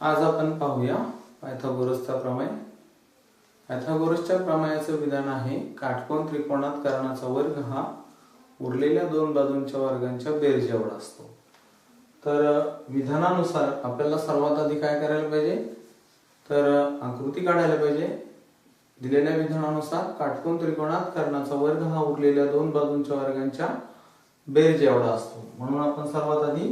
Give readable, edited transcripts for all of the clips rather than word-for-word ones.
आज आपण पाहूया पायथागोरसचा प्रमेय। पायथागोरसच्या प्रमेयाचे विधान आहे काटकोन त्रिकोणात कर्णाचा वर्ग हा उरलेल्या दोन बाजूंच्या वर्गांच्या बेरज एवढा असतो। तर विधानानुसार आपल्याला सर्वात आधी काय करायला पाहिजे, तर आकृती काढायला पाहिजे। दिलेल्या विधानानुसार काटकोन त्रिकोणात कर्णाचा वर्ग हा उरलेल्या दोन बाजूंच्या वर्गांच्या बेरज एवढा असतो। म्हणून आपण सर्वात आधी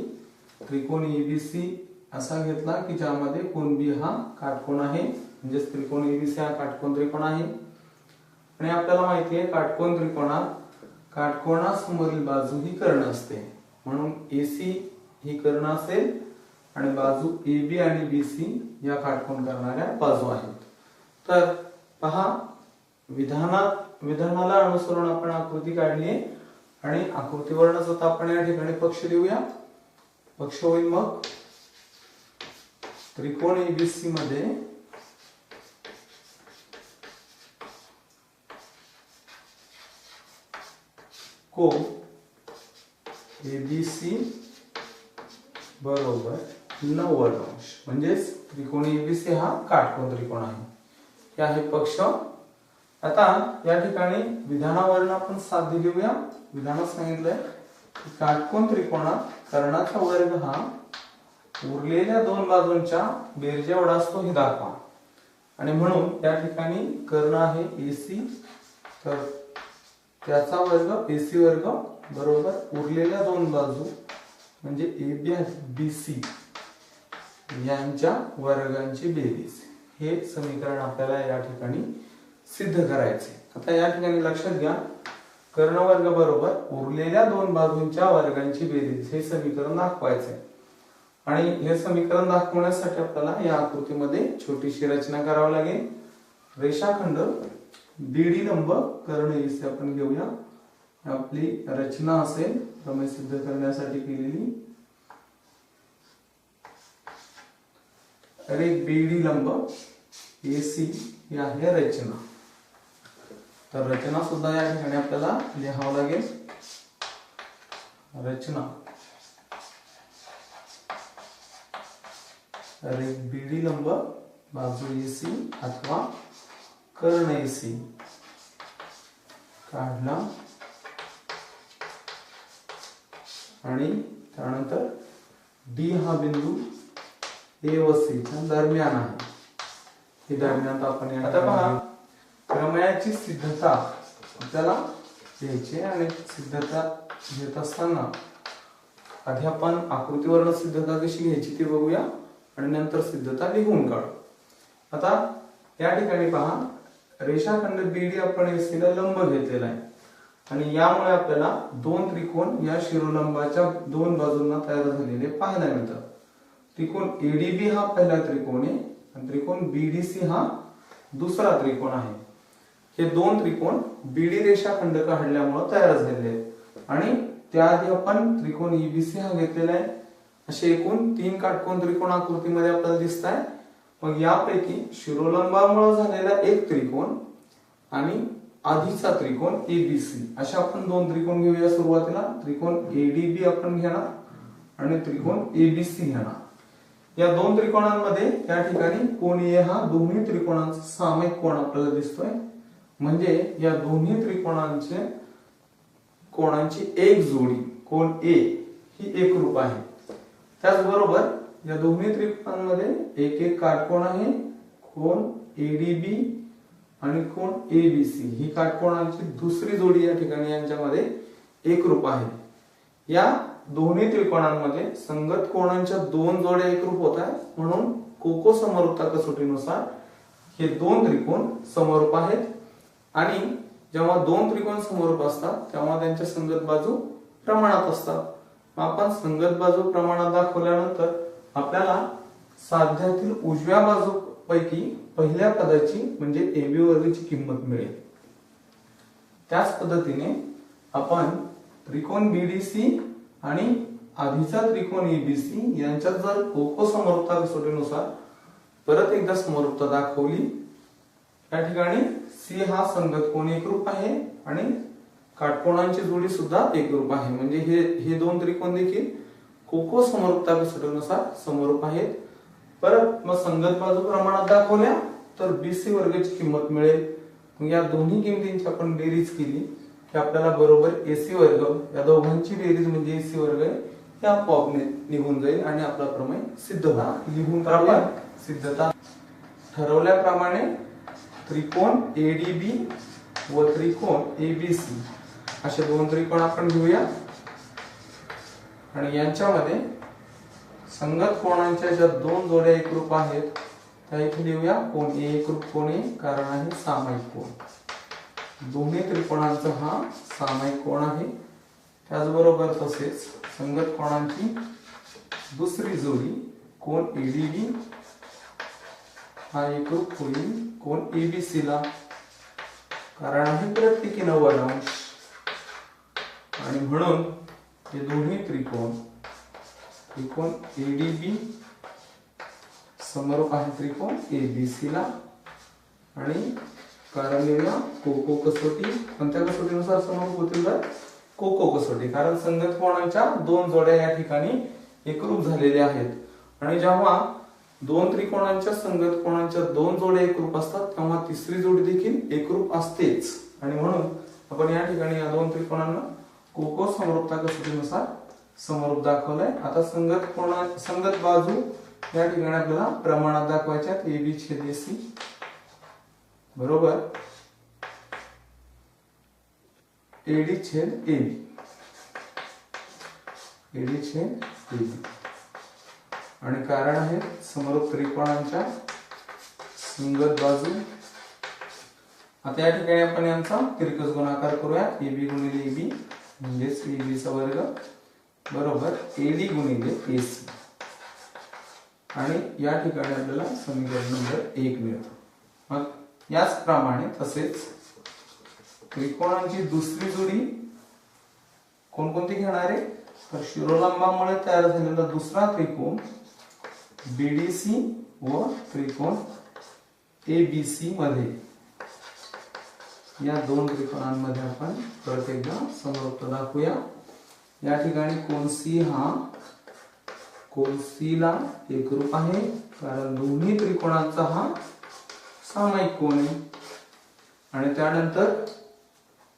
त्रिकोण एबीसी असा घेतला की ज्यामध्ये कोन बी हा काटकोन आहे, म्हणजे त्रिकोण एबीसी हा काटकोन त्रिकोण आहे। आणि आपल्याला माहिती आहे काटकोन त्रिकोणात काटकोनासमोरील बाजू ही कर्ण असते, म्हणून एसी ही कर्ण असेल आणि बाजू एबी आणि बीसी या काटकोन करणाऱ्या बाजू आहेत। तर पहा, विधानाला अनुसरून आपण आकृती काढली आहे आणि आकृतीवरच आता आपण या ठिकाणी पक्ष लिहूया। पक्ष होईल मग त्रिकोण एबीसी मध्ये कोन एबीसी बरोबर 90 अंश, म्हणजेच त्रिकोण एबीसी हा काटकोन त्रिकोण आहे। हे आहे पक्ष। आता या ठिकाणी विधानावरून आपण साध्य लिहूया। विधानात सांगितलंय की काटकोन त्रिकोणात कर्णाचा वर्ग हा उरलेल्या दोन बाजूंच्या बेरज एवढा असतो हे दाखवा। आणि म्हणून या ठिकाणी कर्ण आहे एसी, तर त्याचा वर्ग एसी वर्ग बरोबर उरलेल्या दोन बाजू म्हणजे एबी आणि बीसी यांच्या वर्गांची बेरीज, हे समीकरण आपल्याला या ठिकाणी सिद्ध करायचे। आता या ठिकाणी लक्षात घ्या, कर्ण वर्ग बरोबर उरलेल्या दोन बाजूंच्या वर्गांची बेरीज हे समीकरण दाखवायचे। आणि हे समीकरण दाखवण्यासाठी आपल्याला या आकृतीमध्ये छोटीशी रचना करावी लागेल। रेषाखंड बीडी लंब कर्ण एसी आपण घेऊया। आपली रचना असेल प्रमेय सिद्ध करण्यासाठी केलेली। तर एक बीडी लंब एसी ही आहे रचना। तर रचना सुद्धा या ठिकाणी आपल्याला लिहावं लागेल। रचना तर एक बीडी लंब बाजू एसी अथवा कर्ण एसी काढला आणि त्यानंतर डी हा बिंदू ए व सी च्या दरम्यान आहे। हे दरम्यान आपण आता पहा, प्रमेयाची सिद्धता आपल्याला घ्यायची आणि सिद्धता घेत असताना आधी आपण आकृतीवरून सिद्धता कशी घ्यायची ते बघूया आणि नंतर सिद्धता लिहून काढू। आता या ठिकाणी पहा, रेषाखंड बीडी आपण एसी ला लंब घेतलेला आहे आणि यामुळे आपल्याला दोन त्रिकोण या शिरोलंबाच्या दोन बाजूंना तयार झालेले पाहायला मिळतात। त्रिकोण एडीबी हा पहिला त्रिकोण आहे आणि त्रिकोण बीडीसी हा दुसरा त्रिकोण आहे। हे दोन त्रिकोण बीडी रेषाखंड काढल्यामुळे तयार झालेले आहेत आणि त्याआधी आपण त्रिकोण ईबीसी हा घेतलेला आहे। असे एकूण तीन काटकोन त्रिकोण आकृतीमध्ये आपल्याला दिसत आहे। मग यापैकी शिरोलंबामुळे झालेला एक त्रिकोण आणि आधीचा त्रिकोण एबीसी अशा आपण दोन त्रिकोण घेऊया। सुरुवातीला त्रिकोण एडीबी आपण घेणार आणि त्रिकोण एबीसी घेणार। या दोन त्रिकोणांमध्ये या ठिकाणी कोन ए हा दोन्ही त्रिकोणांचा सामायिक कोन आपल्याला दिसतोय, म्हणजे या दोन्ही त्रिकोणांचे कोणांची एक जोडी कोन ए ही एकरूप आहे। त्याचबरोबर या दोन्ही त्रिकोणांमध्ये एक एक काटकोन आहे, कोन एडीबी आणि कोन एबीसी ही काटकोनांची दुसरी जोडी या ठिकाणी यांच्यामध्ये एकरूप आहे। या दोन्ही त्रिकोणांमध्ये संगत कोणांच्या दोन जोड्या एकरूप होत आहेत, म्हणून कोको समरूपता कसोटीनुसार हे दोन त्रिकोण समरूप आहेत। आणि जेव्हा दोन त्रिकोण समरूप असतात तेव्हा त्यांच्या संगत बाजू प्रमाणात असतात। आपण संगत बाजू प्रमाणात दाखवल्यानंतर आपल्याला साध्यातील उजव्या बाजूपैकी पहिल्या पदाची म्हणजे एबी वर्गाची किंमत मिळेल। त्याच पद्धतीने आपण त्रिकोण बीडीसी आणि आधीचा त्रिकोण एबीसी यांच्यात जर कोको समरूपता कसोटीनुसार परत एकदा समरूपता दाखवली, या ठिकाणी सी हा संगत कोन एकरूप आहे आणि काटकोनांची जोडी सुद्धा एकरूप आहे, म्हणजे हे दोन त्रिकोण देखील कोको समरूपता कसोटीनुसार समरूप आहेत। परत मग संगत बाजू प्रमाणात दाखवल्या तर बीसी वर्गाची किंमत मिळेल. मग या दोन्ही किमतींची आपण बेरीज केली की आपल्याला बरोबर एसी वर्ग, या दोघांची बेरीज म्हणजे एसी वर्ग आहे, हे आपोआप निघून जाईल आणि आपला प्रमेय सिद्ध होईल. लिहून काढूया. सिद्धता ठरवल्याप्रमाणे त्रिकोण एडीबी व त्रिकोण एबीसी असे दोन त्रिकोण आपण घेऊया आणि यांच्यामध्ये संगत कोणांच्या ज्या दोन जोड्या एकरूप आहेत त्या इथे लिहूया. कोण ए एकरूप कोण ए, कारण आहे सामायिक कोण. दोन्ही त्रिकोणांचा हा सामायिक कोण आहे. त्याचबरोबर तसेच संगत कोणांची दुसरी जोडी कोण एडीबी हा एकरूप होईल कोण एबीसी ला, कारण आहे प्रत्येकी 90 अंश. आणि म्हणून हे दोन्ही त्रिकोण एडीबी समरूप आहे त्रिकोण एबीसी ला. आणि कारण लिहूया कोको कसोटी. कोणत्या कसोटीनुसार समरूप होतील तर कोको कसोटी, कारण संगत कोणांच्या दोन जोड्या या ठिकाणी एकरूप झालेल्या आहेत. आणि जेव्हा दोन त्रिकोणांच्या संगत कोणांच्या दोन जोड्या एकरूप असतात तेव्हा तिसरी जोडी देखील एकरूप असतेच. आणि म्हणून आपण या ठिकाणी या दोन त्रिकोणांना कोको समरूपता कसोटीनुसार समरूप दाखवलंय. आता संगत बाजू या ठिकाणी आपल्याला प्रमाणात दाखवायच्या AB छेद AC बरोबर AD छेद AB, AD छेद AB. आणि कारण आहे समरूप त्रिकोणांच्या संगत बाजू. आता या ठिकाणी आपण यांचा तिरकस गुणाकार करूया. AB गुणिले AB म्हणजेच AB चा वर्ग बरोबर AD गुणिले AC. आणि या ठिकाणी आपल्याला समीकरण नंबर 1 मिळतं. मग याचप्रमाणे तसेच त्रिकोणांची दुसरी जोडी कोणकोणती घेणार आहे तर शिरोलंबामुळे तयार झालेला दुसरा त्रिकोण BDC व त्रिकोण ABC मध्ये, या दोन त्रिकोणांमध्ये आपण परत एकदा समरूपता दाखवूया. या ठिकाणी कोण C हा कोण C ला एकरूप आहे, कारण दोन्ही त्रिकोणांचा हा सामायिक कोण आहे. आणि त्यानंतर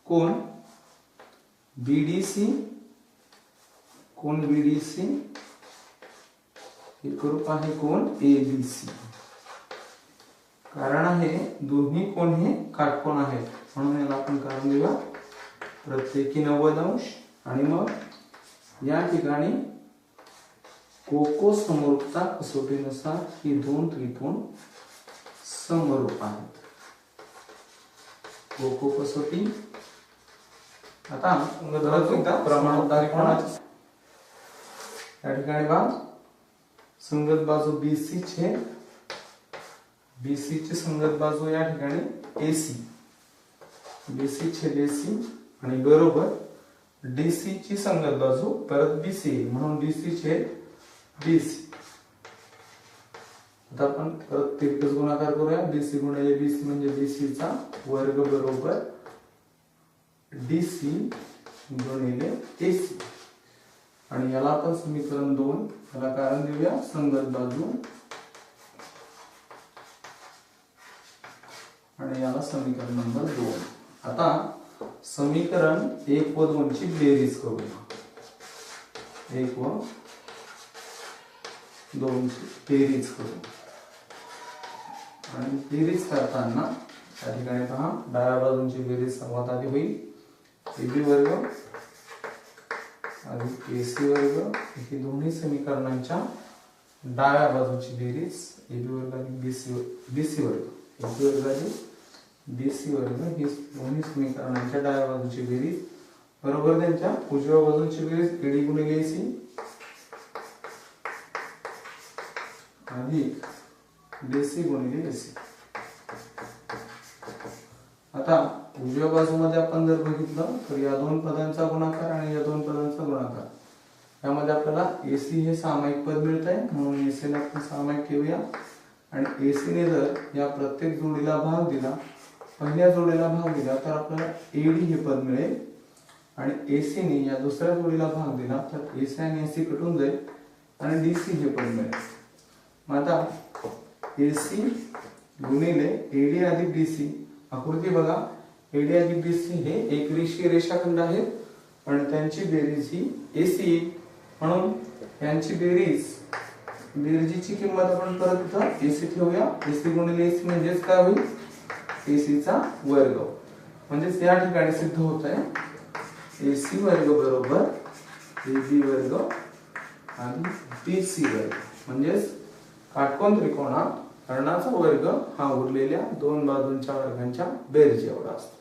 कोण BDC एकरूप आहे कोण ABC, कारण आहे दोन्ही कोण हे काटकोन आहेत. म्हणून याला आपण कारण देऊया प्रत्येकी 90 अंश. आणि मग या ठिकाणी कोको समरूपता कसोटीनुसार ही दोन त्रिकोण समरूप आहेत. कोको कसोटी. आता प्रमाणात त्रिकोणाची या ठिकाणी बघा संगत बाजू BC छेद BC ची संगत बाजू या ठिकाणी AC, BC छेद AC आणि बरोबर DC ची संगत बाजू परत BC म्हणून DC छेद BC. आता आपण परत तिरकस गुणाकार करूया. BC गुणिले BC म्हणजे BC चा वर्ग बरोबर DC गुणिले AC. आणि याला आपण समीकरण 2 याला कारण देऊया संगत बाजू आणि याला समीकरण नंबर 2. आता समीकरण 1 व 2 ची बेरीज करूया. 1 व 2 ची बेरीज करू. आणि बेरीज करताना या ठिकाणी पहा डाव्या बाजूची बेरीज सर्वात आधी होईल. AB वर्ग अधिक AC वर्ग ही दोन्ही समीकरणांच्या डाव्या बाजूची बेरीज AB वर्ग अधिक BC वर्ग, AB वर्ग अधिक BC वर्ग ही दोन्ही समीकरणांच्या डाव्या बाजूची बेरीज बरोबर त्यांच्या उजव्या बाजूची बेरीज AD गुणिले AC अधिक BC गुणिले AC. आता उजव्या बाजूमध्ये आपण जर बघितलं तर या दोन पदांचा गुणाकार आणि या दोन पदांचा गुणाकार, यामध्ये आपल्याला AC हे सामायिक पद मिळतंय म्हणून AC ला आपण सामायिक घेऊया. आणि AC ने जर या प्रत्येक जोडीला भाग दिला, पहिल्या जोडीला भाग दिला तर आपल्याला AD हे पद मिळेल. आणि AC ने या दुसऱ्या जोडीला भाग दिला तर AC आणि AC कटून जाईल आणि DC हे पद मिळेल. मग आता AC गुणिले AD अधिक BC, आकृती बघा, AD अधिक BC हे एक रेषीय रेषाखंड आहेत आणि त्यांची बेरीज ही AC येईल, म्हणून यांची बेरजेची किंमत आपण परत इथं AC ठेवूया. AC गुणिले AC म्हणजेच काय होईल, AC चा वर्ग. म्हणजेच या ठिकाणी सिद्ध होत आहे AC वर्ग बरोबर AB वर्ग आणि BC वर्ग. म्हणजेच काटकोन त्रिकोणात कर्णाचा वर्ग हा उरलेल्या दोन बाजूंच्या वर्गांच्या बेरजे एवढा असतो.